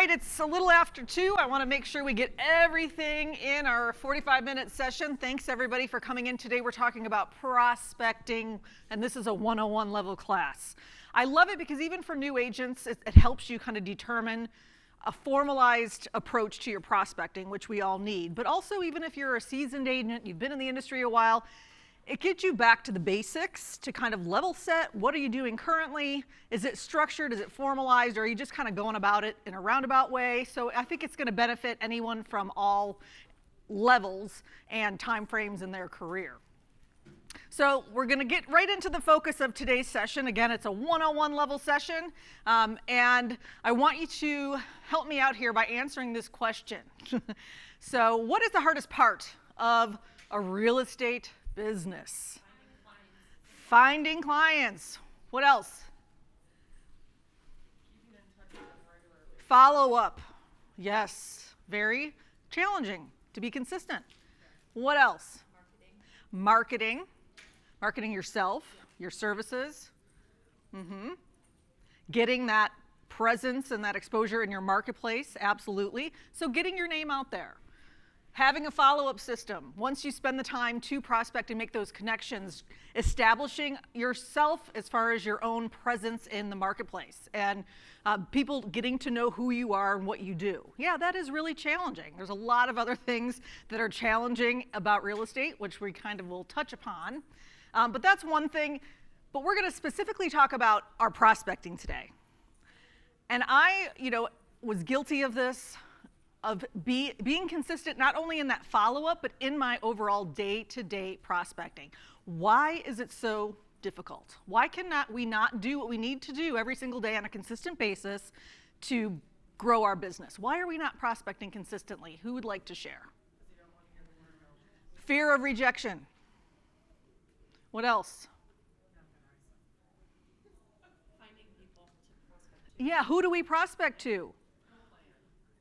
right, it's a little after 2. I want to make sure we get everything in our 45-minute session. Thanks, everybody, for coming in today. We're talking about prospecting, and this is a 101 level class. I love it because even for new agents, it helps you kind of determine a formalized approach to your prospecting, which we all need. But also, even if you're a seasoned agent, you've been in the industry a while, it gets you back to the basics to kind of level set. What are you doing currently? Is it structured? Is it formalized? Or are you just kind of going about it in a roundabout way? So I think it's going to benefit anyone from all levels and time frames in their career. So we're going to get right into the focus of today's session. Again, it's a 101 level session. And I want you to help me out here by answering this question. So what is the hardest part of a real estate business? Finding clients. What else? Follow up. Yes, very challenging to be consistent. What else? Marketing. Marketing yourself, your services. Getting that presence and that exposure in your marketplace, absolutely. So getting your name out there. Having a follow-up system. Once you spend the time to prospect and make those connections, establishing yourself as far as your own presence in the marketplace and people getting to know who you are and what you do. Yeah, that is really challenging. There's a lot of other things that are challenging about real estate, which we kind of will touch upon. But that's one thing. But we're going to specifically talk about our prospecting today. And I, was guilty of this, of being consistent not only in that follow-up, but in my overall day-to-day prospecting. Why is it so difficult? Why cannot we not do what we need to do every single day on a consistent basis to grow our business? Why are we not prospecting consistently? Who would like to share? Fear of rejection. What else? Finding people to prospect. Yeah, who do we prospect to?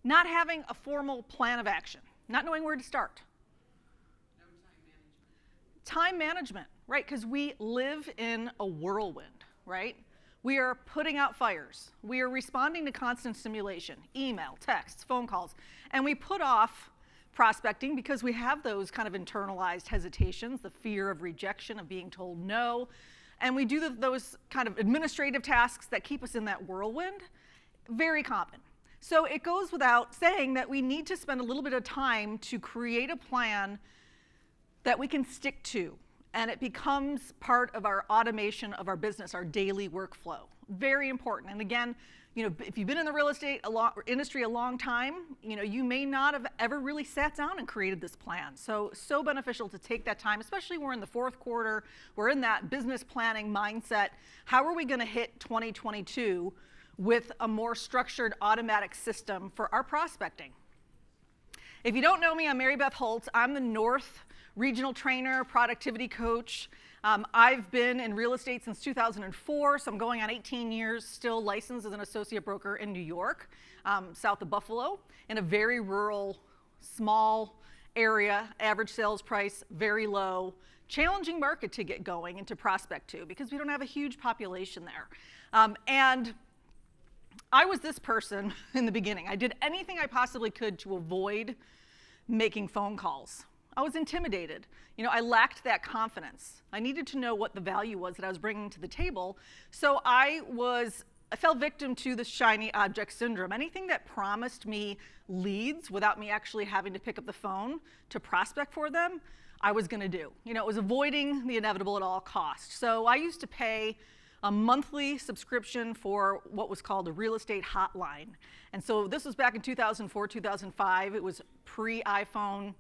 Not having a formal plan of action, not knowing where to start. No Time management, right? Because we live in a whirlwind, right? We are putting out fires. We are responding to constant stimulation, email, texts, phone calls, and we put off prospecting because we have those kind of internalized hesitations, the fear of rejection, of being told no, and we do those kind of administrative tasks that keep us in that whirlwind. Very common. So it goes without saying that we need to spend a little bit of time to create a plan that we can stick to, and it becomes part of our automation of our business, our daily workflow. Very important. And again, if you've been in the real estate industry a long time, you may not have ever really sat down and created this plan. So beneficial to take that time, especially when we're in the fourth quarter, we're in that business planning mindset. How are we going to hit 2022 with a more structured automatic system for our prospecting? If you don't know me, I'm Beth Holt. I'm the North Regional Trainer, Productivity Coach. I've been in real estate since 2004, so I'm going on 18 years, still licensed as an associate broker in New York, south of Buffalo, in a very rural, small area, average sales price, very low, challenging market to get going and to prospect to because we don't have a huge population there. And I was this person in the beginning. I did anything I possibly could to avoid making phone calls. I was intimidated. I lacked that confidence. I needed to know what the value was that I was bringing to the table. So I fell victim to the shiny object syndrome. Anything that promised me leads without me actually having to pick up the phone to prospect for them, I was going to do. It was avoiding the inevitable at all costs. So I used to pay a monthly subscription for what was called a real estate hotline. And so this was back in 2004, 2005. It was pre-iPhone.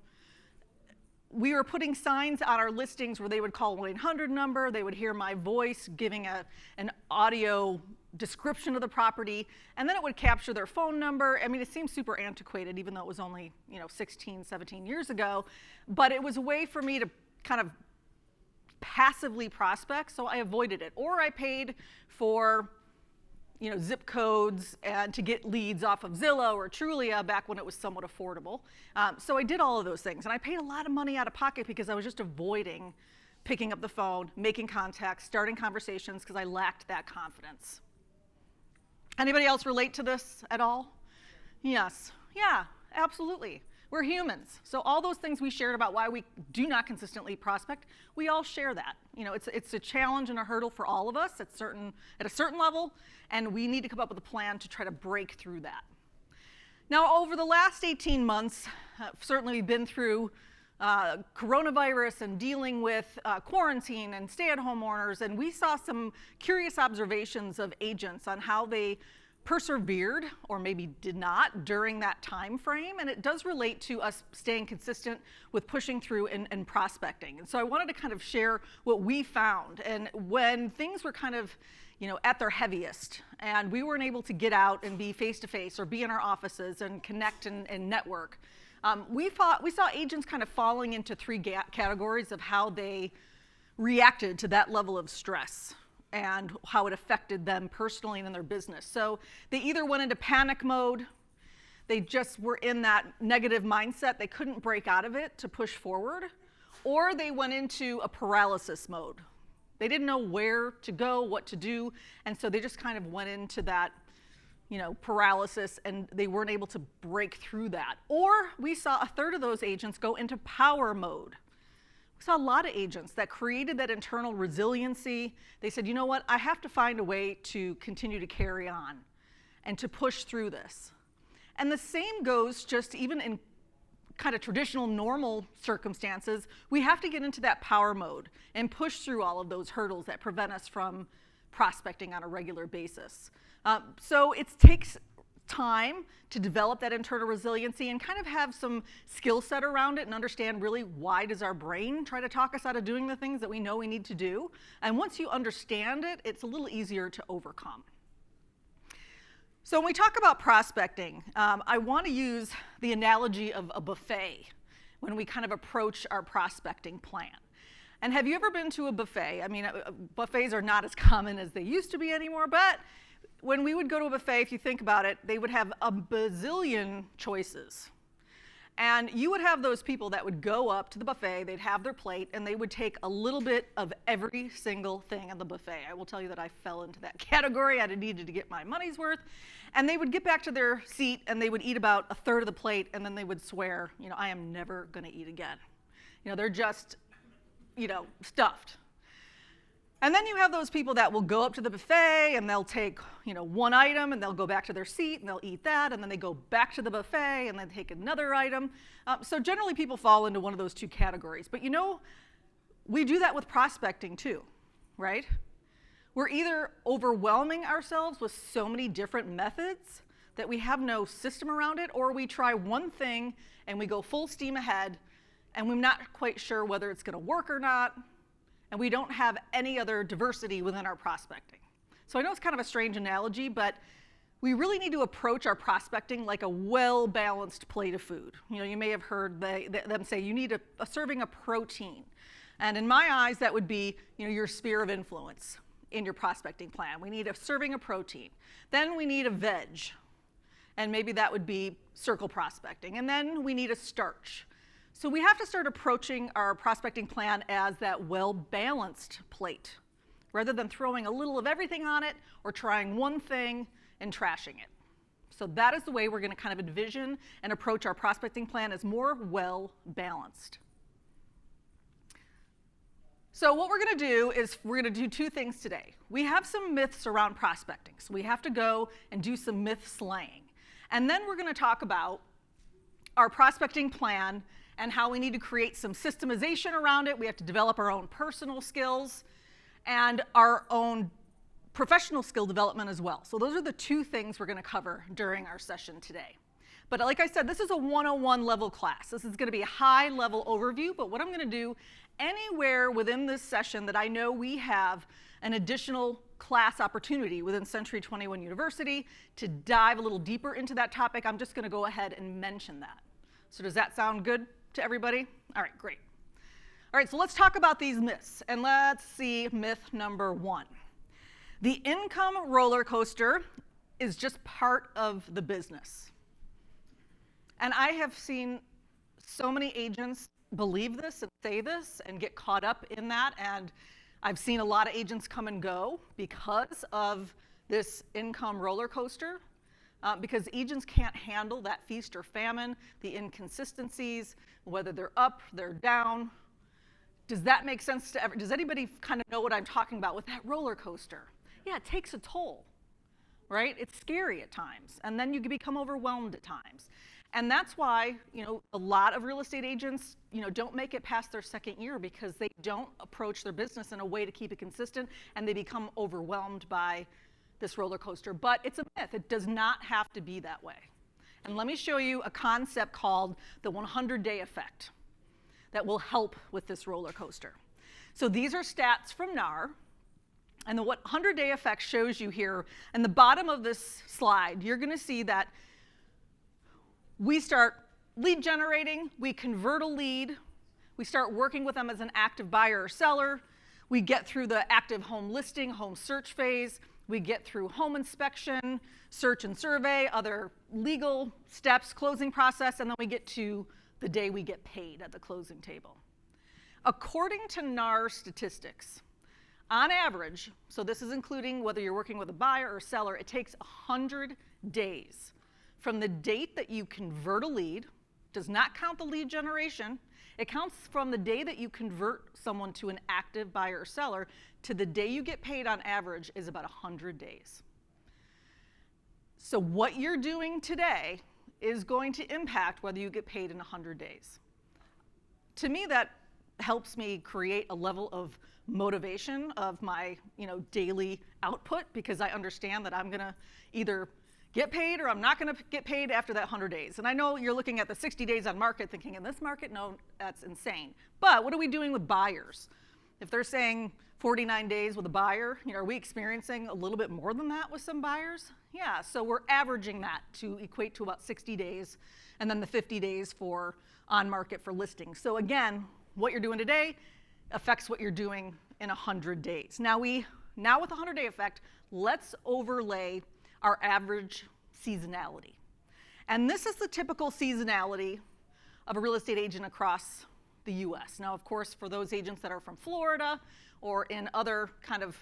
We were putting signs on our listings where they would call a 1-800 number. They would hear my voice giving an audio description of the property, and then it would capture their phone number. I mean, it seems super antiquated, even though it was only 16, 17 years ago. But it was a way for me to kind of passively prospect, so I avoided it. Or I paid for zip codes and to get leads off of Zillow or Trulia back when it was somewhat affordable. So I did all of those things, and I paid a lot of money out of pocket because I was just avoiding picking up the phone, making contacts, starting conversations because I lacked that confidence. Anybody else relate to this at all? Yes. Yeah, absolutely. We're humans. So all those things we shared about why we do not consistently prospect, we all share that. You know, it's a challenge and a hurdle for all of us at a certain level, and we need to come up with a plan to try to break through that. Now, over the last 18 months, certainly we've been through coronavirus and dealing with quarantine and stay-at-home orders, and we saw some curious observations of agents on how they persevered, or maybe did not, during that time frame, and it does relate to us staying consistent with pushing through and prospecting. And so I wanted to kind of share what we found, and when things were kind of, you know, at their heaviest, and we weren't able to get out and be face-to-face or be in our offices and connect and network, we saw agents kind of falling into three categories of how they reacted to that level of stress and how it affected them personally and in their business. So they either went into panic mode, they just were in that negative mindset, they couldn't break out of it to push forward, or they went into a paralysis mode. They didn't know where to go, what to do, and so they just kind of went into that, you know, paralysis, and they weren't able to break through that. Or we saw a third of those agents go into power mode. We saw a lot of agents that created that internal resiliency. They said, you know what, I have to find a way to continue to carry on and to push through this. And the same goes just even in kind of traditional normal circumstances. We have to get into that power mode and push through all of those hurdles that prevent us from prospecting on a regular basis. So it takes time to develop that internal resiliency and kind of have some skill set around it and understand really why does our brain try to talk us out of doing the things that we know we need to do. And once you understand it, it's a little easier to overcome. So when we talk about prospecting, I want to use the analogy of a buffet when we kind of approach our prospecting plan. And have you ever been to a buffet? I mean, buffets are not as common as they used to be anymore, but when we would go to a buffet, if you think about it, they would have a bazillion choices. And you would have those people that would go up to the buffet, they'd have their plate, and they would take a little bit of every single thing on the buffet. I will tell you that I fell into that category. I needed to get my money's worth. And they would get back to their seat, and they would eat about a third of the plate, and then they would swear, you know, I am never going to eat again. You know, they're just, you know, stuffed. And then you have those people that will go up to the buffet and they'll take, you know, one item and they'll go back to their seat and they'll eat that, and then they go back to the buffet and then take another item. So generally people fall into one of those two categories. But you know, we do that with prospecting too, right? We're either overwhelming ourselves with so many different methods that we have no system around it, or we try one thing and we go full steam ahead and we're not quite sure whether it's going to work or not. And we don't have any other diversity within our prospecting. So I know it's kind of a strange analogy, but we really need to approach our prospecting like a well-balanced plate of food. You know, you may have heard them say you need a serving of protein. And in my eyes, that would be, you know, your sphere of influence in your prospecting plan. We need a serving of protein. Then we need a veg, and maybe that would be circle prospecting. And then we need a starch. So we have to start approaching our prospecting plan as that well-balanced plate, rather than throwing a little of everything on it or trying one thing and trashing it. So that is the way we're going to kind of envision and approach our prospecting plan, as more well-balanced. So what we're going to do is we're going to do two things today. We have some myths around prospecting, so we have to go and do some myth slaying. And then we're going to talk about our prospecting plan and how we need to create some systemization around it. We have to develop our own personal skills and our own professional skill development as well. So those are the two things we're going to cover during our session today. But like I said, this is a 101 level class. This is going to be a high level overview, but what I'm going to do anywhere within this session that I know we have an additional class opportunity within Century 21 University to dive a little deeper into that topic, I'm just going to go ahead and mention that. So does that sound good to everybody? All right, great. All right, so let's talk about these myths. And let's see myth number one. The income roller coaster is just part of the business. And I have seen so many agents believe this and say this and get caught up in that. And I've seen a lot of agents come and go because of this income roller coaster. because agents can't handle that feast or famine, the inconsistencies, whether they're up, they're down. Does that make sense to does anybody kind of know what I'm talking about with that roller coaster? Yeah, it takes a toll, right? It's scary at times, and then you can become overwhelmed at times. And that's why, a lot of real estate agents, don't make it past their second year because they don't approach their business in a way to keep it consistent, and they become overwhelmed by this roller coaster. But it's a myth. It does not have to be that way. And let me show you a concept called the 100-day effect that will help with this roller coaster. So these are stats from NAR. And the 100-day effect shows you here, in the bottom of this slide, you're going to see that we start lead generating, we convert a lead, we start working with them as an active buyer or seller, we get through the active home listing, home search phase, we get through home inspection, search and survey, other legal steps, closing process, and then we get to the day we get paid at the closing table. According to NAR statistics, on average, so this is including whether you're working with a buyer or seller, it takes 100 days from the date that you convert a lead, does not count the lead generation, it counts from the day that you convert someone to an active buyer or seller to the day you get paid on average is about 100 days. So what you're doing today is going to impact whether you get paid in 100 days. To me, that helps me create a level of motivation of my daily output, because I understand that I'm going to either get paid or I'm not going to get paid after that 100 days. And I know you're looking at the 60 days on market thinking, in this market, no, that's insane. But what are we doing with buyers? If they're saying 49 days with a buyer, are we experiencing a little bit more than that with some buyers? Yeah, so we're averaging that to equate to about 60 days, and then the 50 days for on market for listings. So again, what you're doing today affects what you're doing in 100 days. Now with the 100-day effect, let's overlay our average seasonality. And this is the typical seasonality of a real estate agent across the US. Now, of course, for those agents that are from Florida or in other kind of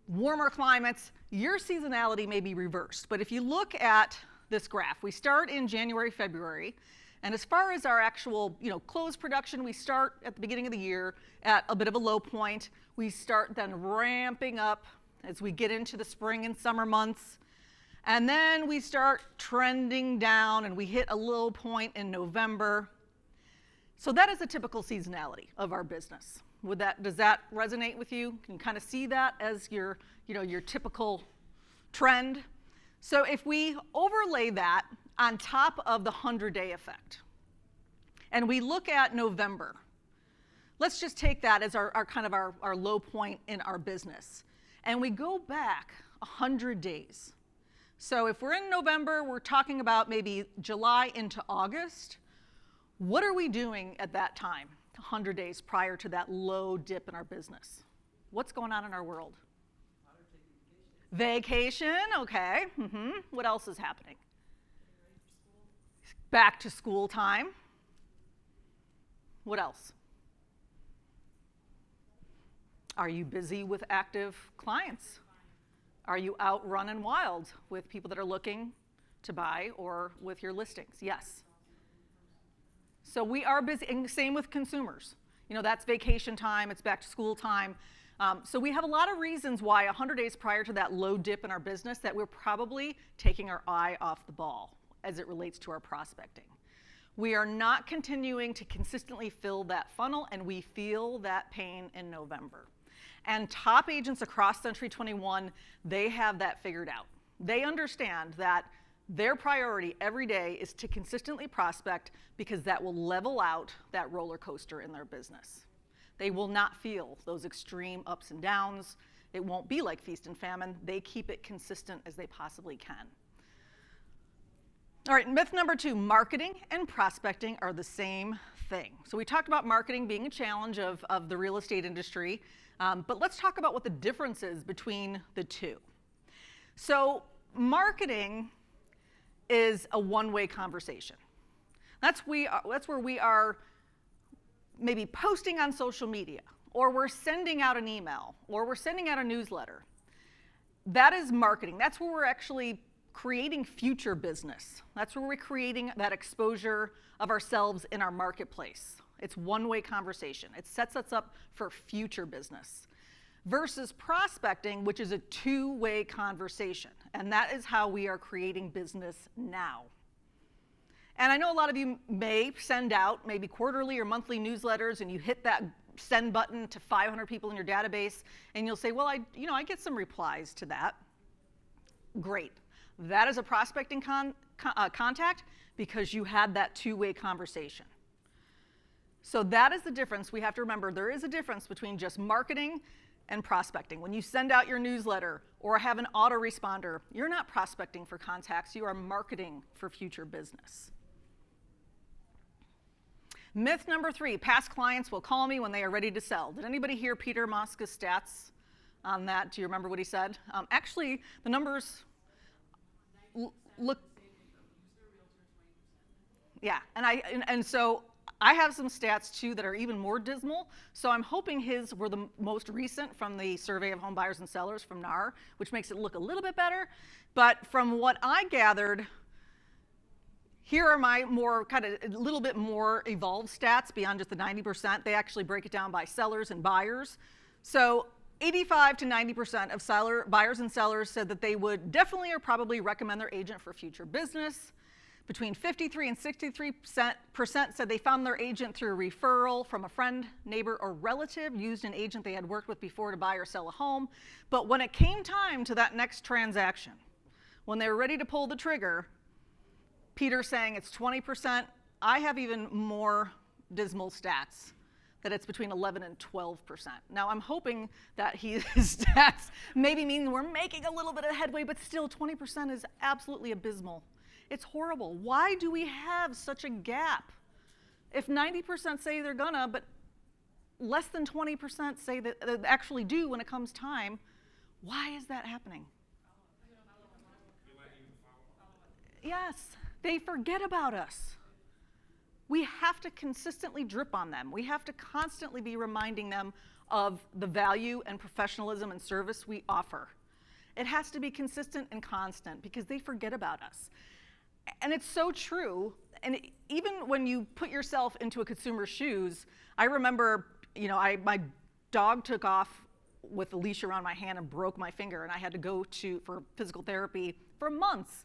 warmer climates, your seasonality may be reversed. But if you look at this graph, we start in January, February, and as far as our actual close production, we start at the beginning of the year at a bit of a low point. We start then ramping up as we get into the spring and summer months. And then we start trending down, and we hit a low point in November. So that is a typical seasonality of our business. Does that resonate with you? Can you kind of see that as your typical trend? So if we overlay that on top of the 100-day effect, and we look at November, let's just take that as our low point in our business, and we go back 100 days. So if we're in November, we're talking about maybe July into August. What are we doing at that time, 100 days prior to that low dip in our business? What's going on in our world? Vacation, okay. What else is happening? Back to school time. What else? Are you busy with active clients? Are you out running wild with people that are looking to buy or with your listings? Yes. So we are busy, and same with consumers. That's vacation time, it's back to school time. So we have a lot of reasons why 100 days prior to that low dip in our business that we're probably taking our eye off the ball as it relates to our prospecting. We are not continuing to consistently fill that funnel, and we feel that pain in November. And top agents across Century 21, they have that figured out. They understand that their priority every day is to consistently prospect, because that will level out that roller coaster in their business. They will not feel those extreme ups and downs. It won't be like feast and famine. They keep it consistent as they possibly can. All right, myth number 2, marketing and prospecting are the same thing. So we talked about marketing being a challenge of the real estate industry, but let's talk about what the difference is between the two. So marketing is a one-way conversation. That's where we are maybe posting on social media, or we're sending out an email, or we're sending out a newsletter. That is marketing. That's where we're actually creating future business. That's where we're creating that exposure of ourselves in our marketplace. It's one-way conversation. It sets us up for future business. Versus prospecting, which is a two-way conversation. And that is how we are creating business now. And I know a lot of you may send out maybe quarterly or monthly newsletters, and you hit that send button to 500 people in your database, and you'll say, well, I get some replies to that. Great. That is a prospecting contact because you had that two-way conversation. So that is the difference. We have to remember there is a difference between just marketing and prospecting. When you send out your newsletter or have an autoresponder, you're not prospecting for contacts, you are marketing for future business. Myth number 3, past clients will call me when they are ready to sell. Did anybody hear Peter Moska's stats on that? Do you remember what he said? Actually, the numbers look, yeah, and so I have some stats too that are even more dismal. So I'm hoping his were the most recent from the Survey of Home Buyers and Sellers from NAR, which makes it look a little bit better. But from what I gathered, here are my more kind of a little bit more evolved stats beyond just the 90%. They actually break it down by sellers and buyers. So 85 to 90% of buyers and sellers said that they would definitely or probably recommend their agent for future business. Between 53 and 63% said they found their agent through a referral from a friend, neighbor, or relative, used an agent they had worked with before to buy or sell a home. But when it came time to that next transaction, when they were ready to pull the trigger, Peter's saying it's 20%. I have even more dismal stats, that it's between 11 and 12%. Now, I'm hoping that his stats maybe mean we're making a little bit of headway, but still 20% is absolutely abysmal. It's horrible. Why do we have such a gap? If 90% say they're gonna, but less than 20% say that they actually do when it comes time, why is that happening? Yes, they forget about us. We have to consistently drip on them. We have to constantly be reminding them of the value and professionalism and service we offer. It has to be consistent and constant because they forget about us. And it's so true. And even when you put yourself into a consumer's shoes, I remember, my dog took off with a leash around my hand and broke my finger, and I had to go for physical therapy for months.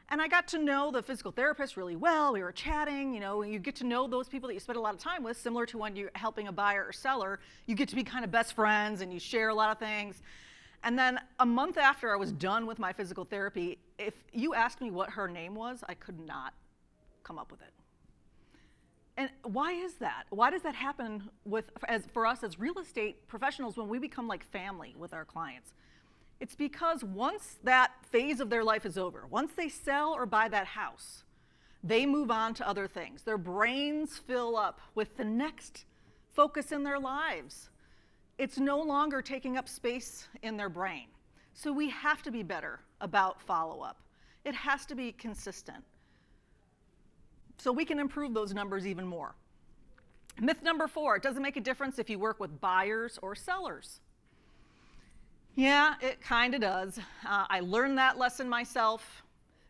And I got to know the physical therapist really well. We were chatting, you get to know those people that you spend a lot of time with, similar to when you're helping a buyer or seller. You get to be kind of best friends and you share a lot of things. And then a month after I was done with my physical therapy, if you asked me what her name was, I could not come up with it. And why is that? Why does that happen for us as real estate professionals when we become like family with our clients? It's because once that phase of their life is over, once they sell or buy that house, they move on to other things. Their brains fill up with the next focus in their lives. It's no longer taking up space in their brain. So we have to be better about follow-up. It has to be consistent. So we can improve those numbers even more. Myth number 4, it doesn't make a difference if you work with buyers or sellers. Yeah, it kind of does. I learned that lesson myself.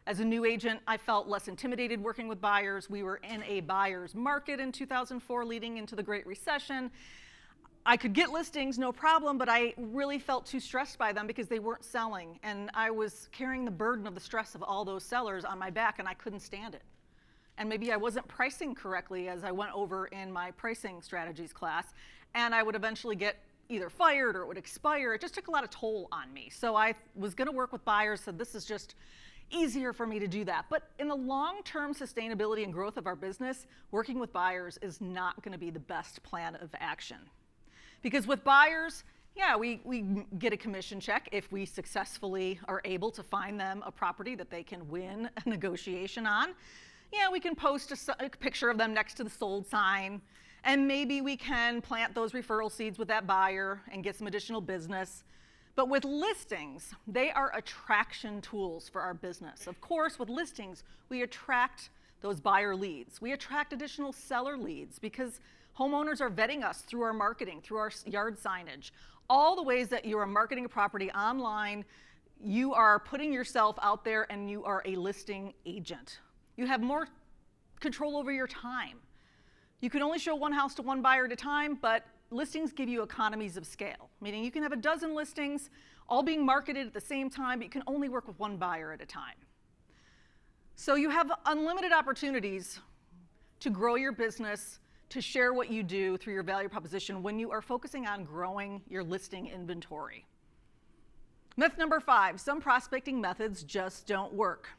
As a new agent, I felt less intimidated working with buyers. We were in a buyer's market in 2004 leading into the Great Recession. I could get listings, no problem, but I really felt too stressed by them because they weren't selling. And I was carrying the burden of the stress of all those sellers on my back, and I couldn't stand it. And maybe I wasn't pricing correctly as I went over in my pricing strategies class, and I would eventually get either fired or it would expire. It just took a lot of toll on me. So I was gonna work with buyers, so this is just easier for me to do that. But in the long-term sustainability and growth of our business, working with buyers is not gonna be the best plan of action. Because with buyers, yeah, we get a commission check if we successfully are able to find them a property that they can win a negotiation on. Yeah, we can post a picture of them next to the sold sign, and maybe we can plant those referral seeds with that buyer and get some additional business. But with listings, they are attraction tools for our business. Of course, with listings, we attract those buyer leads. We attract additional seller leads because homeowners are vetting us through our marketing, through our yard signage. All the ways that you are marketing a property online, you are putting yourself out there and you are a listing agent. You have more control over your time. You can only show one house to one buyer at a time, but listings give you economies of scale, meaning you can have a dozen listings all being marketed at the same time, but you can only work with one buyer at a time. So you have unlimited opportunities to grow your business, to share what you do through your value proposition when you are focusing on growing your listing inventory. Myth number 5, some prospecting methods just don't work.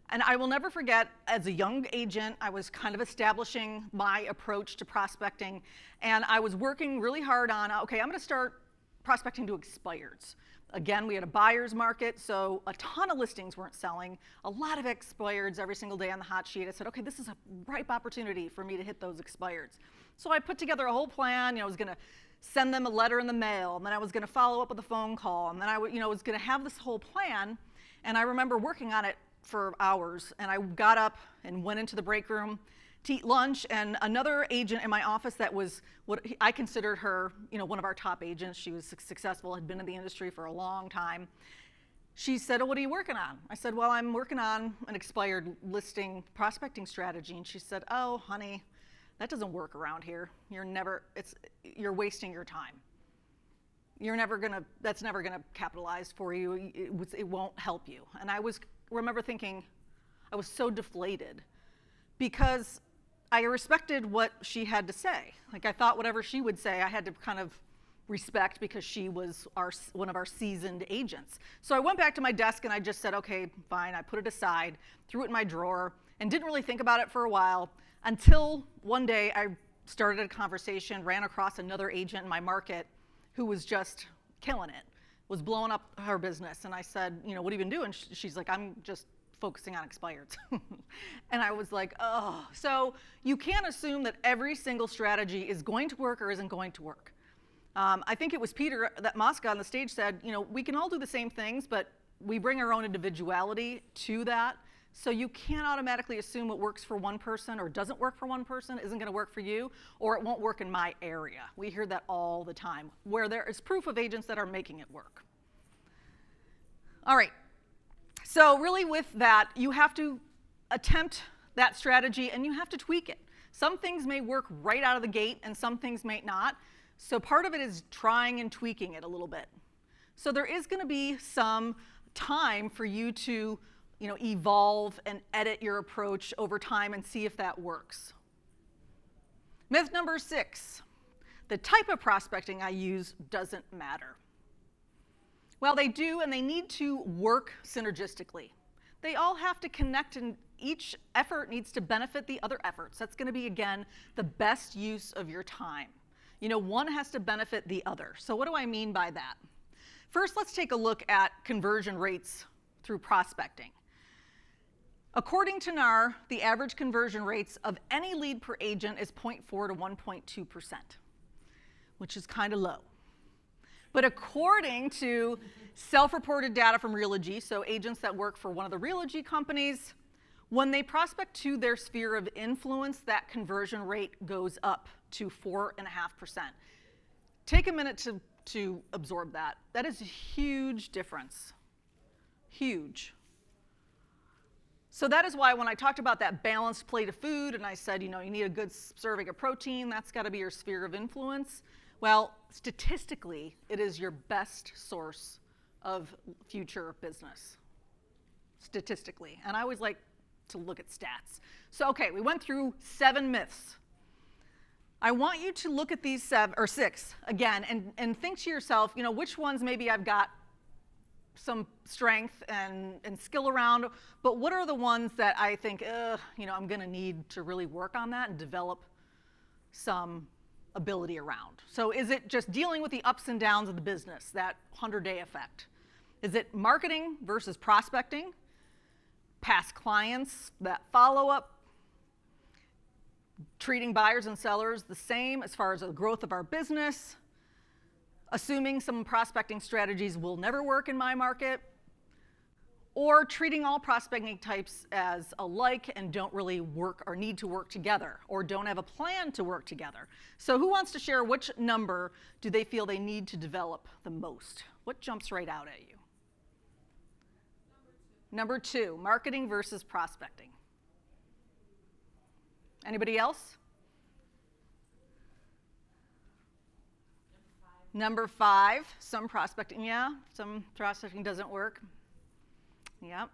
And I will never forget, as a young agent, I was kind of establishing my approach to prospecting, and I was working really hard on, okay, I'm gonna start prospecting to expireds. Again, we had a buyer's market, so a ton of listings weren't selling, a lot of expireds every single day on the hot sheet. I said, okay, this is a ripe opportunity for me to hit those expireds. So I put together a whole plan. I was gonna send them a letter in the mail, and then I was gonna follow up with a phone call, and then I was gonna have this whole plan, and I remember working on it for hours, and I got up and went into the break room to eat lunch, and another agent in my office that was what I considered her, one of our top agents. She was successful, had been in the industry for a long time. She said, "Oh, what are you working on?" I said, "Well, I'm working on an expired listing prospecting strategy." And she said, "Oh, honey, that doesn't work around here. You're wasting your time. That's never gonna capitalize for you. It won't help you." And I remember thinking, I was so deflated because I respected what she had to say. Like, I thought whatever she would say, I had to kind of respect because she was one of our seasoned agents. So I went back to my desk and I just said, okay, fine. I put it aside, threw it in my drawer, and didn't really think about it for a while until one day I started a conversation, ran across another agent in my market who was just killing it, was blowing up her business. And I said, what have you been doing? She's like, I'm just focusing on expireds. And I was like, oh. So you can't assume that every single strategy is going to work or isn't going to work. I think it was Peter that Mosca on the stage said, we can all do the same things, but we bring our own individuality to that. So you can't automatically assume what works for one person or doesn't work for one person isn't gonna work for you, or it won't work in my area. We hear that all the time, where there is proof of agents that are making it work. All right. So really with that, you have to attempt that strategy and you have to tweak it. Some things may work right out of the gate and some things may not. So part of it is trying and tweaking it a little bit. So there is going to be some time for you to evolve and edit your approach over time and see if that works. Myth number 6, the type of prospecting I use doesn't matter. Well, they do, and they need to work synergistically. They all have to connect, and each effort needs to benefit the other efforts. That's going to be, again, the best use of your time. One has to benefit the other. So what do I mean by that? First, let's take a look at conversion rates through prospecting. According to NAR, the average conversion rates of any lead per agent is 0.4 to 1.2%, which is kind of low. But according to self-reported data from Realogy, so agents that work for one of the Realogy companies, when they prospect to their sphere of influence, that conversion rate goes up to 4.5%. Take a minute to absorb that. That is a huge difference. Huge. So that is why when I talked about that balanced plate of food and I said, you need a good serving of protein, that's got to be your sphere of influence. Well, statistically, it is your best source of future business, statistically. And I always like to look at stats. So, okay, we went through 7 myths. I want you to look at these 6 again and think to yourself, which ones maybe I've got some strength and skill around, but what are the ones that I think, I'm going to need to really work on that and develop some ability around. So is it just dealing with the ups and downs of the business, that 100-day effect? Is it marketing versus prospecting? Past clients, that follow-up? Treating buyers and sellers the same as far as the growth of our business? Assuming some prospecting strategies will never work in my market? Or treating all prospecting types as alike and don't really work or need to work together or don't have a plan to work together. So who wants to share which number do they feel they need to develop the most? What jumps right out at you? Number 2, marketing versus prospecting. Anybody else? Number 5, some prospecting, yeah, some prospecting doesn't work. Yep.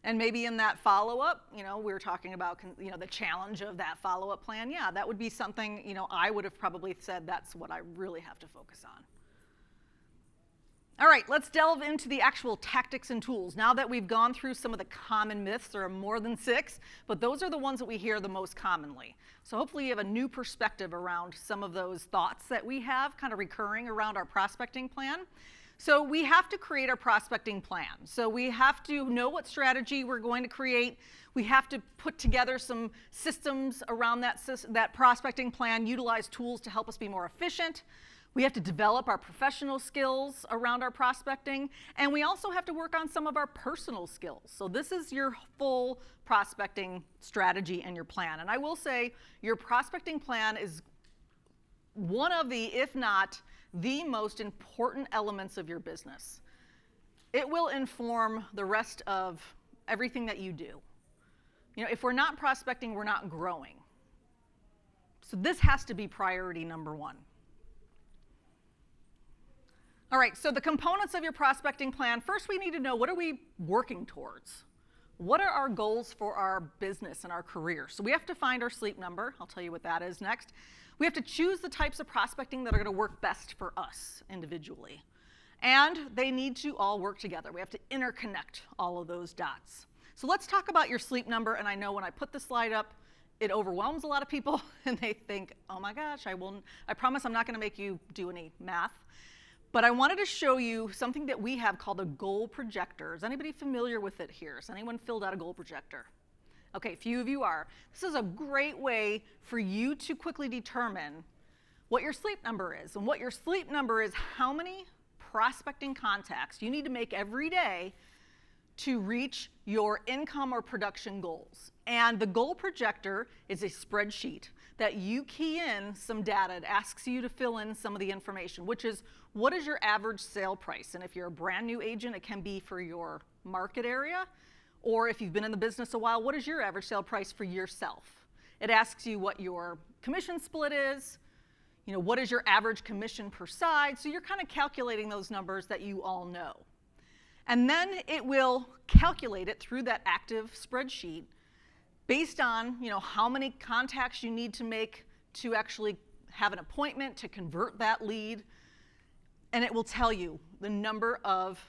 And maybe in that follow-up, we were talking about, the challenge of that follow-up plan. Yeah, that would be something, I would have probably said that's what I really have to focus on. All right, let's delve into the actual tactics and tools. Now that we've gone through some of the common myths, there are more than 6, but those are the ones that we hear the most commonly. So hopefully you have a new perspective around some of those thoughts that we have kind of recurring around our prospecting plan. So we have to create our prospecting plan. So we have to know what strategy we're going to create. We have to put together some systems around that prospecting plan, utilize tools to help us be more efficient. We have to develop our professional skills around our prospecting, and we also have to work on some of our personal skills. So this is your full prospecting strategy and your plan. And I will say your prospecting plan is one of the, if not the most important elements of your business. It will inform the rest of everything that you do. If we're not prospecting, we're not growing. So this has to be priority number 1. All right, so the components of your prospecting plan, first we need to know, what are we working towards? What are our goals for our business and our career? So we have to find our sleep number. I'll tell you what that is next. We have to choose the types of prospecting that are going to work best for us individually. And they need to all work together. We have to interconnect all of those dots. So let's talk about your sleep number. And I know when I put the slide up, it overwhelms a lot of people, and they think, oh my gosh, I promise I'm not going to make you do any math. But I wanted to show you something that we have called a Goal Projector. Is anybody familiar with it here? Has anyone filled out a Goal Projector? Okay, a few of you are. This is a great way for you to quickly determine what your sleep number is. And what your sleep number is how many prospecting contacts you need to make every day to reach your income or production goals. And the Goal Projector is a spreadsheet that you key in some data. It asks you to fill in some of the information, which is, what is your average sale price? And if you're a brand new agent, it can be for your market area. Or if you've been in the business a while, what is your average sale price for yourself? It asks you what your commission split is, what is your average commission per side. So you're kind of calculating those numbers that you all know. And then it will calculate it through that active spreadsheet based on how many contacts you need to make to actually have an appointment to convert that lead. And it will tell you the number of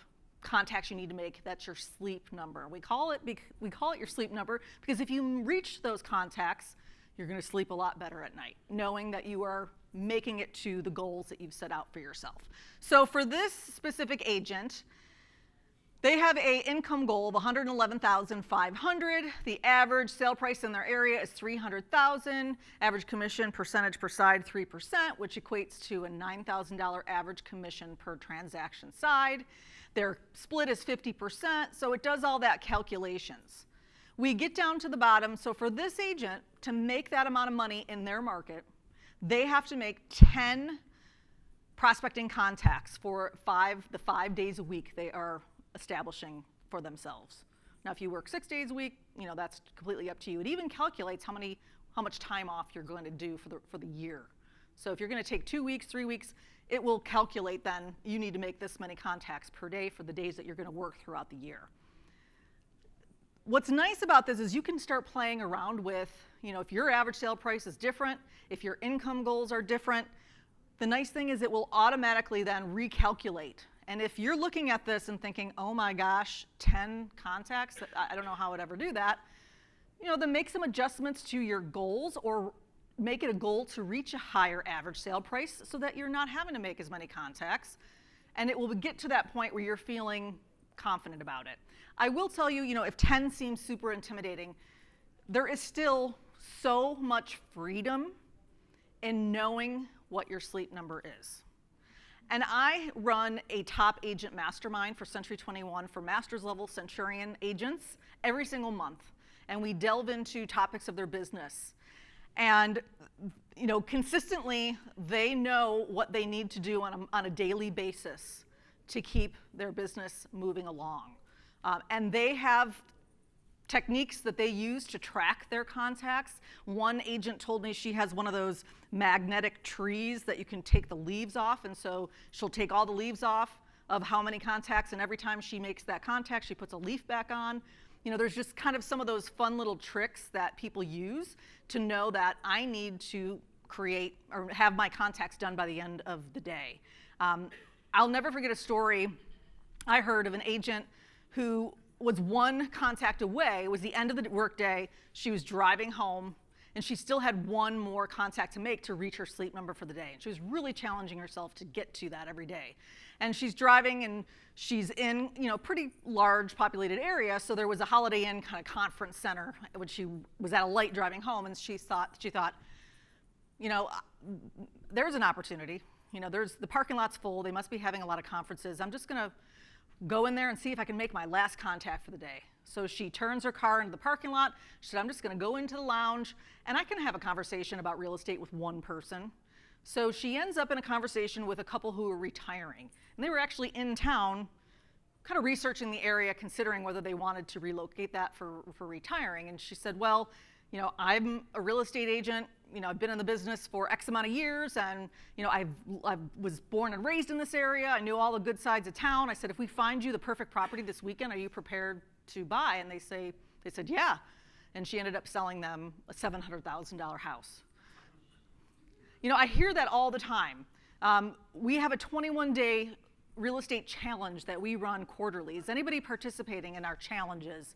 contacts you need to make. That's your sleep number. We call it your sleep number because if you reach those contacts, you're going to sleep a lot better at night, knowing that you are making it to the goals that you've set out for yourself. So for this specific agent, they have an income goal of $111,500. The average sale price in their area is $300,000. Average commission percentage per side 3%, which equates to a $9,000 average commission per transaction side. Their split is 50%, so it does all that calculations. We get down to the bottom. So for this agent to make that amount of money in their market, they have to make 10 prospecting contacts for the 5 days a week they are establishing for themselves. Now, if you work 6 days a week, that's completely up to you. It even calculates how much time off you're going to do for the year. So if you're going to take 2 weeks, 3 weeks, it will calculate then you need to make this many contacts per day for the days that you're going to work throughout the year. What's nice about this is you can start playing around with, if your average sale price is different, if your income goals are different, the nice thing is it will automatically then recalculate. And if you're looking at this and thinking, oh my gosh, 10 contacts, I don't know how I would ever do that, then make some adjustments to your goals or make it a goal to reach a higher average sale price so that you're not having to make as many contacts. And it will get to that point where you're feeling confident about it. I will tell you, if 10 seems super intimidating, there is still so much freedom in knowing what your sleep number is. And I run a top agent mastermind for Century 21 for master's level Centurion agents every single month. And we delve into topics of their business. And consistently, they know what they need to do on a daily basis to keep their business moving along. And they have techniques that they use to track their contacts. One agent told me she has one of those magnetic trees that you can take the leaves off, and so she'll take all the leaves off of how many contacts, and every time she makes that contact, she puts a leaf back on. You know, there's just kind of some of those fun little tricks that people use to know that I need to create or have my contacts done by the end of the day. I'll never forget a story I heard of an agent who was one contact away. It was the end of the workday. She was driving home, and she still had one more contact to make to reach her sleep number for the day. And she was really challenging herself to get to that every day. And she's driving, and she's in, pretty large populated area. So there was a Holiday Inn kind of conference center when she was at a light driving home, and she thought, there's an opportunity. There's the parking lot's full. They must be having a lot of conferences. I'm just gonna go in there and see if I can make my last contact for the day. So she turns her car into the parking lot. She said, I'm just gonna go into the lounge and I can have a conversation about real estate with one person. So she ends up in a conversation with a couple who are retiring. And they were actually in town, kind of researching the area, considering whether they wanted to relocate that for retiring. And she said, well, I'm a real estate agent. I've been in the business for X amount of years, and I was born and raised in this area. I knew all the good sides of town. I said, if we find you the perfect property this weekend, are you prepared to buy? And they said, yeah. And she ended up selling them a $700,000 house. I hear that all the time. We have a 21-day real estate challenge that we run quarterly. Is anybody participating in our challenges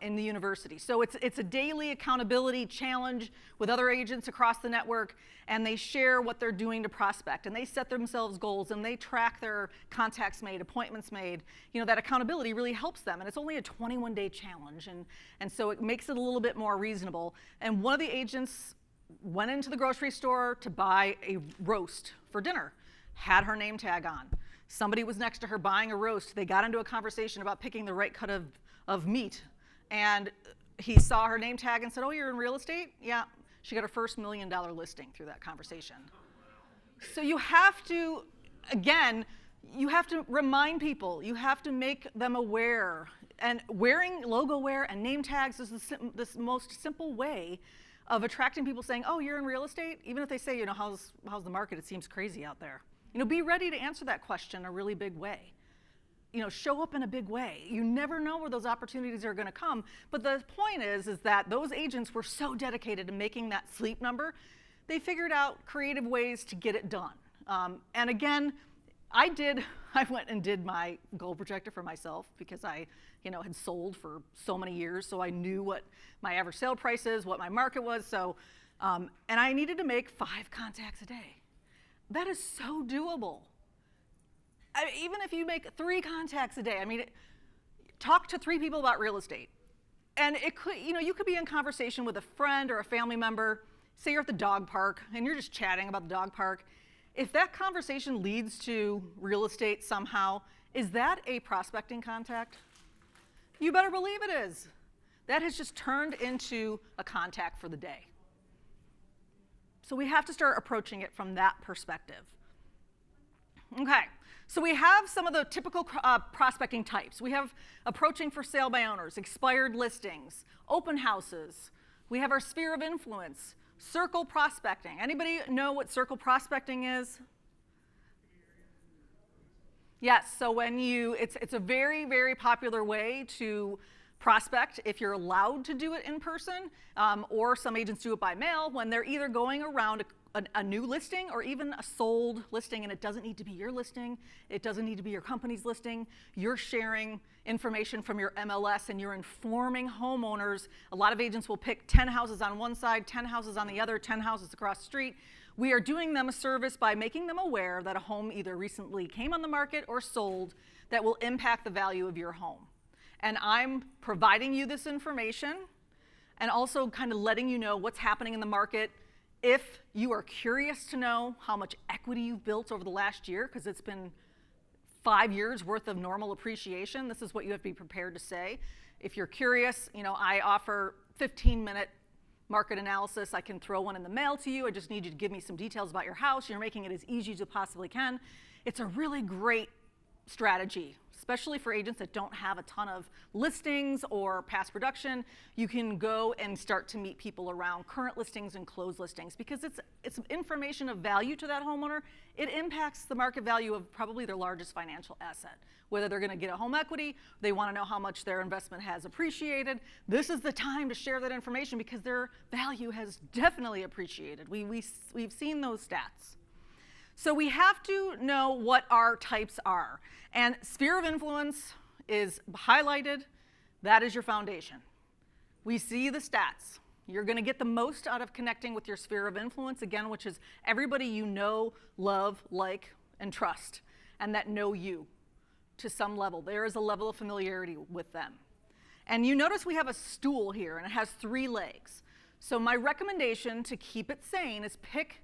in the university? So it's a daily accountability challenge with other agents across the network, and they share what they're doing to prospect, and they set themselves goals, and they track their contacts made, appointments made. That accountability really helps them, and it's only a 21-day challenge, and so it makes it a little bit more reasonable. And one of the agents went into the grocery store to buy a roast for dinner, had her name tag on. Somebody was next to her buying a roast. They got into a conversation about picking the right cut of meat. And he saw her name tag and said, oh, you're in real estate? Yeah. She got her first $1 million listing through that conversation. So you have to, again, you have to remind people. You have to make them aware. And wearing logo wear and name tags is the most simple way of attracting people, saying, oh, you're in real estate? Even if they say, how's the market? It seems crazy out there. Be ready to answer that question in a really big way. Show up in a big way. You never know where those opportunities are going to come. But the point is that those agents were so dedicated to making that sleep number, they figured out creative ways to get it done. And again, I went and did my Goal Projector for myself because I, had sold for so many years, so I knew what my average sale price is, what my market was. So, and I needed to make 5 contacts a day. That is so doable. Even if you make 3 contacts a day, talk to 3 people about real estate. And it could, you could be in conversation with a friend or a family member. Say you're at the dog park and you're just chatting about the dog park. If that conversation leads to real estate somehow, is that a prospecting contact? You better believe it is. That has just turned into a contact for the day. So we have to start approaching it from that perspective. Okay. So we have some of the typical prospecting types. We have approaching for sale by owners, expired listings, open houses. We have our sphere of influence, circle prospecting. Anybody know what circle prospecting is? Yes, so it's a very, very popular way to prospect if you're allowed to do it in person, or some agents do it by mail when they're either going around a new listing or even a sold listing, and it doesn't need to be your listing. It doesn't need to be your company's listing. You're sharing information from your MLS and you're informing homeowners. A lot of agents will pick 10 houses on one side, 10 houses on the other, 10 houses across the street. We are doing them a service by making them aware that a home either recently came on the market or sold that will impact the value of your home. And I'm providing you this information and also kind of letting you know what's happening in the market. If you are curious to know how much equity you've built over the last year, because it's been 5 years worth of normal appreciation, this is what you have to be prepared to say. If you're curious, I offer 15-minute market analysis. I can throw one in the mail to you. I just need you to give me some details about your house. You're making it as easy as you possibly can. It's a really great strategy, especially for agents that don't have a ton of listings or past production. You can go and start to meet people around current listings and closed listings because it's information of value to that homeowner. It impacts the market value of probably their largest financial asset. Whether they're going to get a home equity, they want to know how much their investment has appreciated. This is the time to share that information because their value has definitely appreciated. We've seen those stats. So we have to know what our types are. And sphere of influence is highlighted. That is your foundation. We see the stats. You're going to get the most out of connecting with your sphere of influence, again, which is everybody you know, love, like, and trust, and that know you to some level. There is a level of familiarity with them. And you notice we have a stool here, and it has 3 legs. So my recommendation to keep it sane is pick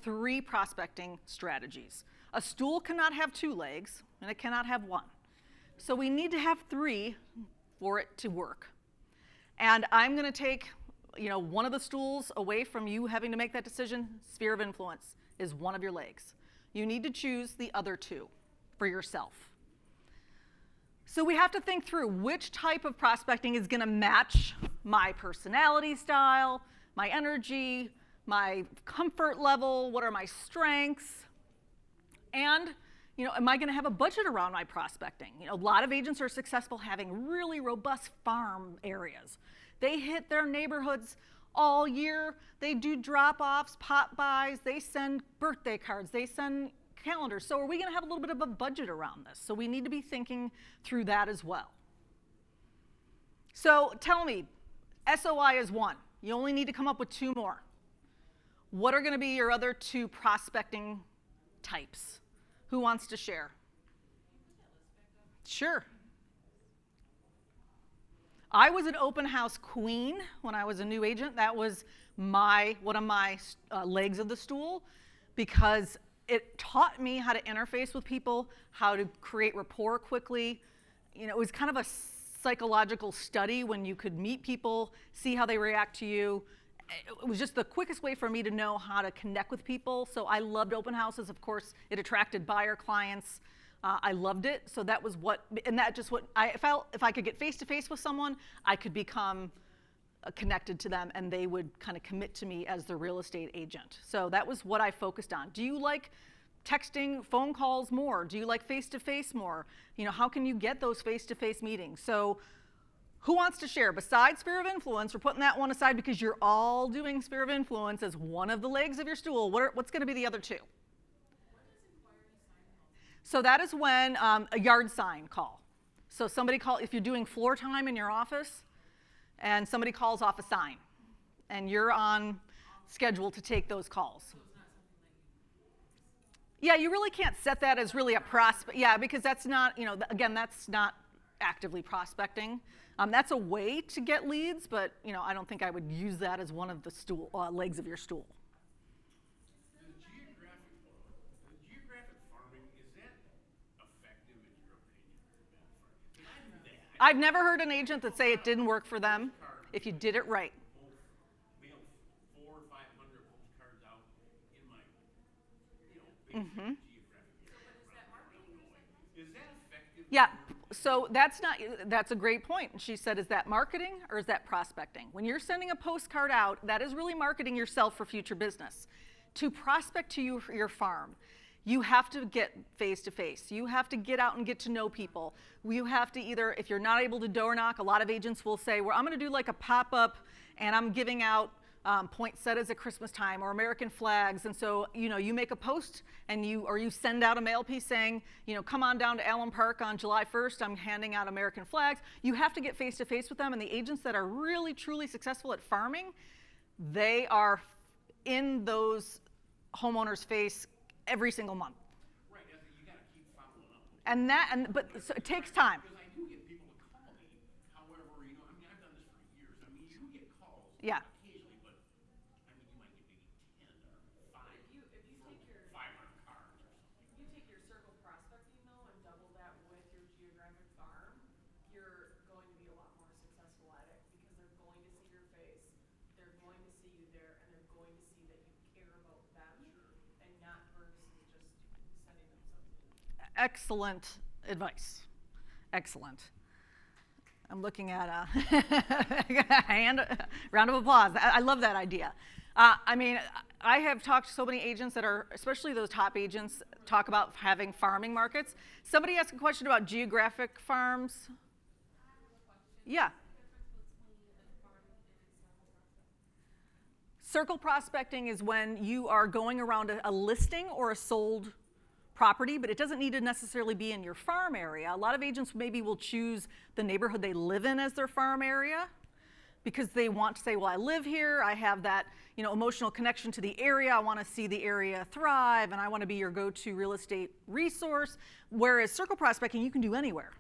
3 prospecting strategies. A stool cannot have 2 legs, and it cannot have 1. So we need to have 3 for it to work. And I'm going to take, one of the stools away from you having to make that decision. Sphere of influence is one of your legs. You need to choose the other 2 for yourself. So we have to think through which type of prospecting is going to match my personality style, my energy, my comfort level, what are my strengths, and am I going to have a budget around my prospecting? A lot of agents are successful having really robust farm areas. They hit their neighborhoods all year. They do drop-offs, pop-bys, they send birthday cards, they send calendars. So are we going to have a little bit of a budget around this? So we need to be thinking through that as well. So tell me, SOI is 1. You only need to come up with 2 more. What are going to be your other 2 prospecting types? Who wants to share? Sure. I was an open house queen when I was a new agent. That was one of my legs of the stool because it taught me how to interface with people, how to create rapport quickly. It was kind of a psychological study when you could meet people, see how they react to you. It was just the quickest way for me to know how to connect with people. So I loved open houses. Of course, it attracted buyer clients. I loved it. So that was what I felt. If I could get face-to-face with someone, I could become connected to them, and they would kind of commit to me as the real estate agent. So that was what I focused on. Do you like texting, phone calls more? Do you like face-to-face more? How can you get those face-to-face meetings? So who wants to share? Besides sphere of influence, we're putting that one aside because you're all doing sphere of influence as one of the legs of your stool. What's going to be the other 2? What does inquiry sign call? So that is when a yard sign call. So if you're doing floor time in your office, and somebody calls off a sign, and you're on schedule to take those calls. So it's not something Yeah, you really can't set that as really a prospect. Yeah, because that's not, again, that's not actively prospecting. That's a way to get leads, but I don't think I would use that as one of the legs of your stool. The geographic farming, is that effective in your opinion? 'Cause I do that. I've never heard an agent that say it didn't work for them if you did it right. Mail 400 or 500 postcards out in my, basic geographic. Is that marketing? Is that effective? Yeah, so that's a great point. She said, is that marketing or is that prospecting? When you're sending a postcard out, that is really marketing yourself for future business. To prospect to your farm, you have to get face-to-face. You have to get out and get to know people. You have to either, if you're not able to door knock, a lot of agents will say, well, I'm going to do like a pop-up and I'm giving out poinsettias at Christmas time or American flags. And so, you make a post and you send out a mail piece saying, come on down to Allen Park on July 1st. I'm handing out American flags. You have to get face-to-face with them. And the agents that are really, truly successful at farming, they are in those homeowners' face every single month. Right, you got to keep following up. But so it takes time. Because I do get people to call me. However, I've done this for years. You get calls. Yeah. Occasionally, but you might get maybe 10 or 5. If you take your 500 cards or something. you take your circle prospecting though and double that with your geographic farm, you're going to be a lot more successful at it because they're going to see your face, they're going to see you there, and they're going to see that you care about them and not versus just sending them something. Excellent advice. Excellent. I'm looking at a round of applause. I love that idea. I mean, I have talked to so many agents that are, especially those top agents, talk about having farming markets. Somebody asked a question about geographic farms. Yeah. Circle prospecting is when you are going around a listing or a sold property, but it doesn't need to necessarily be in your farm area. A lot of agents maybe will choose the neighborhood they live in as their farm area because they want to say, well, I live here, I have that emotional connection to the area, I want to see the area thrive, and I want to be your go-to real estate resource. Whereas circle prospecting, you can do anywhere.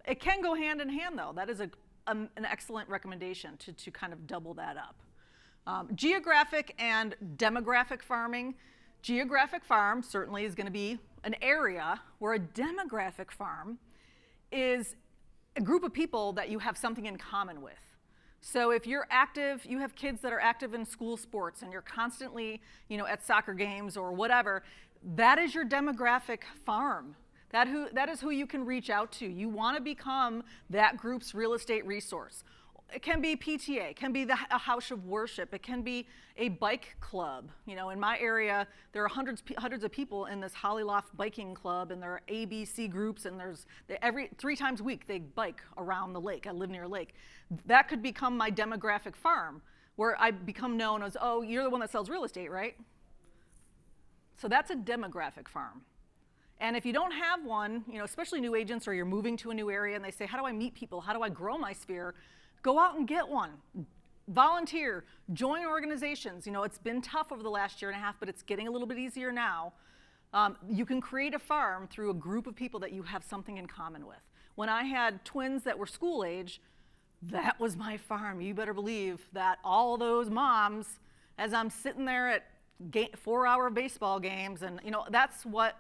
It can go hand in hand, though. That is an excellent recommendation to kind of double that up. Geographic and demographic farming. Geographic farm certainly is going to be an area where a demographic farm is a group of people that you have something in common with. So if you're active, you have kids that are active in school sports and you're constantly, at soccer games or whatever, that is your demographic farm. That is who you can reach out to. You want to become that group's real estate resource. It can be PTA, it can be a house of worship, it can be a bike club. In my area, there are hundreds of people in this Hollyloft biking club, and there are ABC groups, and every 3 times a week they bike around the lake. I live near a lake. That could become my demographic farm, where I become known as, oh, you're the one that sells real estate, right? So that's a demographic farm. And if you don't have one, especially new agents, or you're moving to a new area and they say, how do I meet people? How do I grow my sphere? Go out and get one. Volunteer, join organizations. It's been tough over the last year and a half, but it's getting a little bit easier now. You can create a farm through a group of people that you have something in common with. When I had twins that were school age, that was my farm. You better believe that all those moms, as I'm sitting there at 4-hour baseball games, and that's what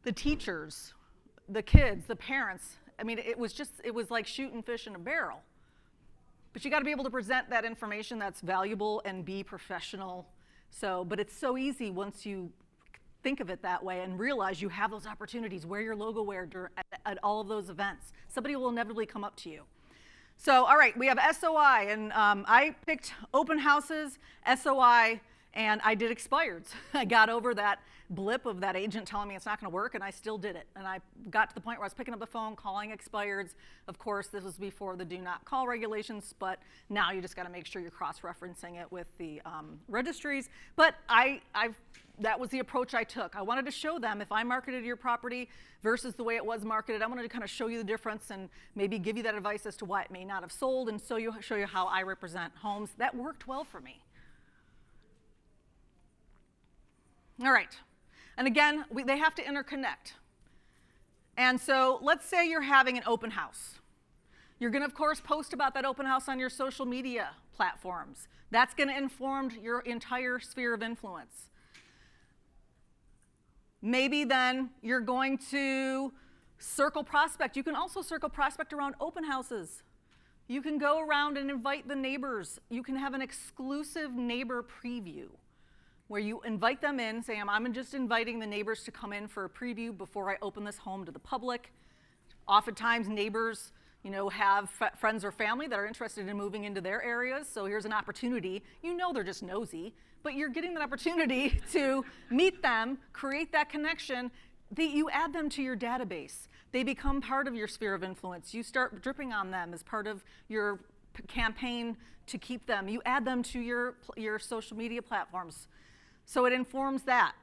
the teachers, the kids, the parents, it was like shooting fish in a barrel. But you got to be able to present that information that's valuable and be professional. But it's so easy once you think of it that way and realize you have those opportunities. Wear your logo at all of those events. Somebody will inevitably come up to you. So, all right, we have SOI, and I picked open houses, SOI, and I did expireds. I got over that blip of that agent telling me it's not going to work, and I still did it. And I got to the point where I was picking up the phone, calling expireds. Of course, this was before the do not call regulations, but now you just got to make sure you're cross-referencing it with the registries. But that was the approach I took. I wanted to show them if I marketed your property versus the way it was marketed. I wanted to kind of show you the difference and maybe give you that advice as to why it may not have sold, and show you how I represent homes. That worked well for me. All right, and again, they have to interconnect. And so let's say you're having an open house. You're going to, of course, post about that open house on your social media platforms. That's going to inform your entire sphere of influence. Maybe then you're going to circle prospect. You can also circle prospect around open houses. You can go around and invite the neighbors. You can have an exclusive neighbor preview, where you invite them in, say, I'm just inviting the neighbors to come in for a preview before I open this home to the public. Oftentimes neighbors, have friends or family that are interested in moving into their areas, so here's an opportunity. They're just nosy, but you're getting that opportunity to meet them, create that connection. You add them to your database. They become part of your sphere of influence. You start dripping on them as part of your campaign to keep them. You add them to your social media platforms. So it informs that.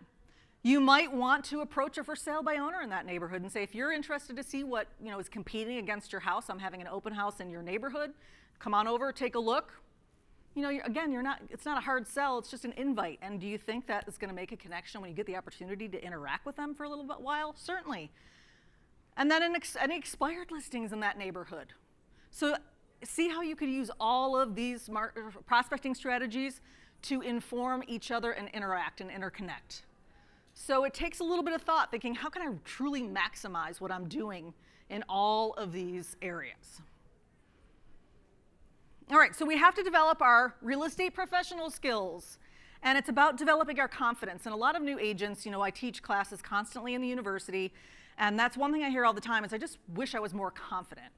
You might want to approach a for sale by owner in that neighborhood and say, if you're interested to see what is competing against your house, I'm having an open house in your neighborhood, come on over, take a look. It's not a hard sell, it's just an invite. And do you think that is going to make a connection when you get the opportunity to interact with them for a little bit while? Certainly. And then any expired listings in that neighborhood. So see how you could use all of these prospecting strategies to inform each other and interact and interconnect. So it takes a little bit of thought, thinking, how can I truly maximize what I'm doing in all of these areas? All right, so we have to develop our real estate professional skills, and it's about developing our confidence. And a lot of new agents, I teach classes constantly in the university, And that's one thing I hear all the time is I just wish I was more confident.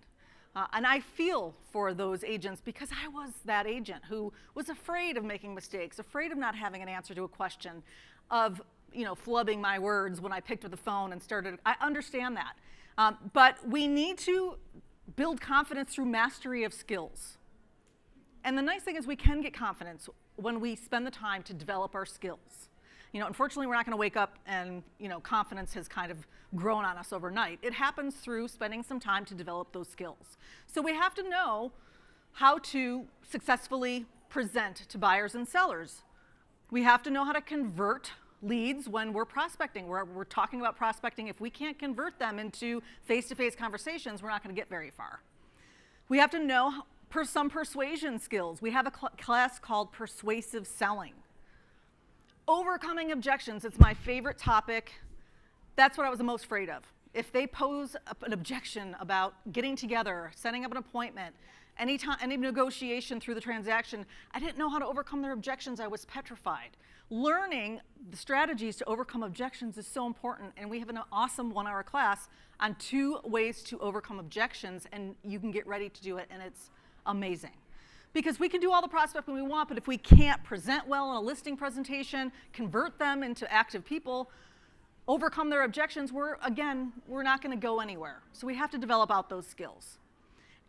And I feel for those agents because I was that agent who was afraid of making mistakes, afraid of not having an answer to a question, of flubbing my words when I picked up the phone and started. I understand that. But we need to build confidence through mastery of skills. And the nice thing is we can get confidence when we spend the time to develop our skills. Unfortunately, we're not going to wake up and, confidence has kind of grown on us overnight. It happens through spending some time to develop those skills. So we have to know how to successfully present to buyers and sellers. We have to know how to convert leads when we're prospecting. We're talking about prospecting. If we can't convert them into face-to-face conversations, we're not going to get very far. We have to know some persuasion skills. We have a class called Persuasive Selling. Overcoming objections, it's my favorite topic. That's what I was the most afraid of. If they pose an objection about getting together, setting up an appointment, any negotiation through the transaction, I didn't know how to overcome their objections. I was petrified. Learning the strategies to overcome objections is so important, and we have an awesome 1-hour class on 2 ways to overcome objections, and you can get ready to do it, and it's amazing. Because we can do all the prospecting we want, but if we can't present well in a listing presentation, convert them into active people, overcome their objections, we're not going to go anywhere. So we have to develop out those skills.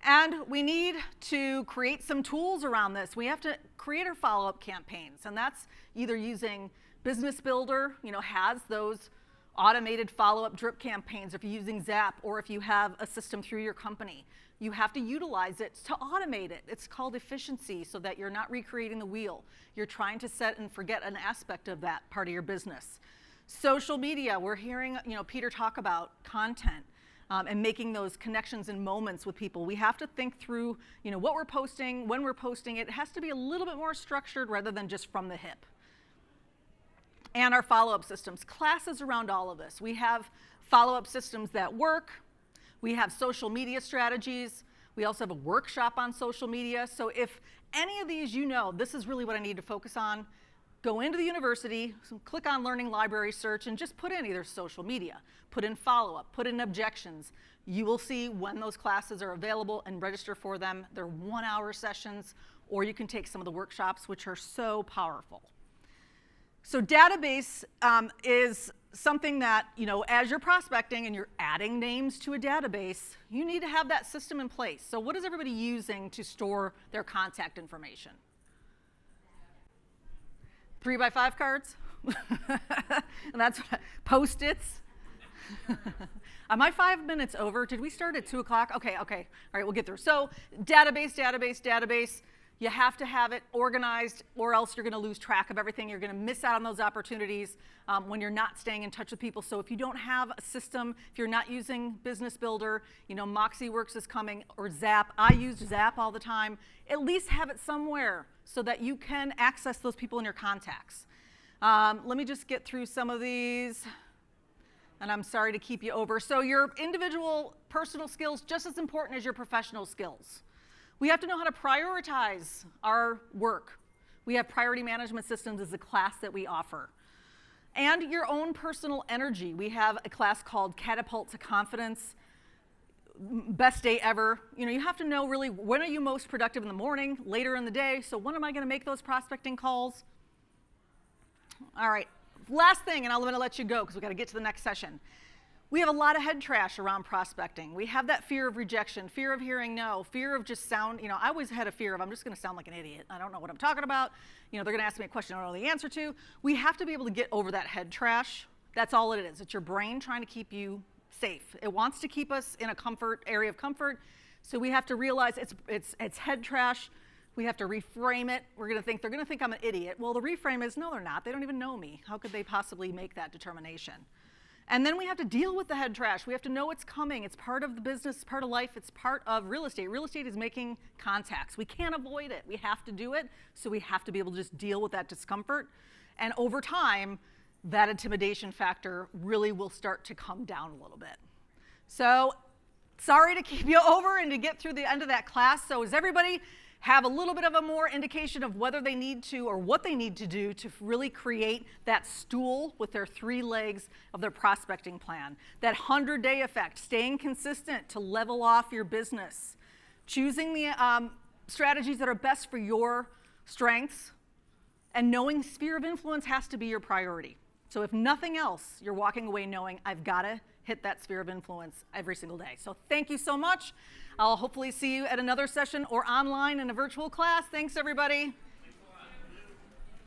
And we need to create some tools around this. We have to create our follow-up campaigns, and that's either using Business Builder, has those automated follow-up drip campaigns, if you're using Zap, or if you have a system through your company. You have to utilize it to automate it. It's called efficiency, so that you're not recreating the wheel. You're trying to set and forget an aspect of that part of your business. Social media, we're hearing Peter talk about content and making those connections and moments with people. We have to think through what we're posting, when we're posting it. It has to be a little bit more structured rather than just from the hip. And our follow-up systems, classes around all of this. We have follow-up systems that work. We have social media strategies. We also have a workshop on social media. So if any of these this is really what I need to focus on, go into the university, click on Learning Library Search, and just put in either social media, put in follow-up, put in objections. You will see when those classes are available and register for them. They're 1-hour sessions, or you can take some of the workshops, which are so powerful. So database is something that, as you're prospecting and you're adding names to a database, you need to have that system in place. So what is everybody using to store their contact information? 3x5 cards? And that's Post-its? Am I 5 minutes over? Did we start at 2 o'clock? Okay. All right, we'll get through. So database. You have to have it organized, or else you're going to lose track of everything. You're going to miss out on those opportunities when you're not staying in touch with people. So if you don't have a system, if you're not using Business Builder, MoxieWorks is coming, or Zap. I use Zap all the time. At least have it somewhere so that you can access those people in your contacts. Let me just get through some of these, and I'm sorry to keep you over. So your individual personal skills, just as important as your professional skills. We have to know how to prioritize our work. We have priority management systems as a class that we offer. And your own personal energy. We have a class called Catapult to Confidence. Best day ever. You have to know really when are you most productive in the morning, later in the day. So when am I going to make those prospecting calls? All right. Last thing, and I'm going to let you go because we've got to get to the next session. We have a lot of head trash around prospecting. We have that fear of rejection, fear of hearing no, fear of just sound, I always had a fear of I'm just going to sound like an idiot. I don't know what I'm talking about. They're going to ask me a question I don't know the answer to. We have to be able to get over that head trash. That's all it is. It's your brain trying to keep you safe. It wants to keep us in a area of comfort. So we have to realize it's head trash. We have to reframe it. They're going to think I'm an idiot. Well, the reframe is, no, they're not. They don't even know me. How could they possibly make that determination? And then we have to deal with the head trash. We have to know it's coming. It's part of the business, it's part of life, it's part of real estate. Real estate is making contacts. We can't avoid it. We have to do it, so we have to be able to just deal with that discomfort. And over time, that intimidation factor really will start to come down a little bit. So, sorry to keep you over and to get through the end of that class. So is everybody have a little bit of a more indication of whether they need to or what they need to do to really create that stool with their 3 legs of their prospecting plan. That 100-day effect, staying consistent to level off your business, choosing the strategies that are best for your strengths, and knowing sphere of influence has to be your priority. So if nothing else, you're walking away knowing I've got to hit that sphere of influence every single day. So thank you so much. I'll hopefully see you at another session or online in a virtual class. Thanks, everybody.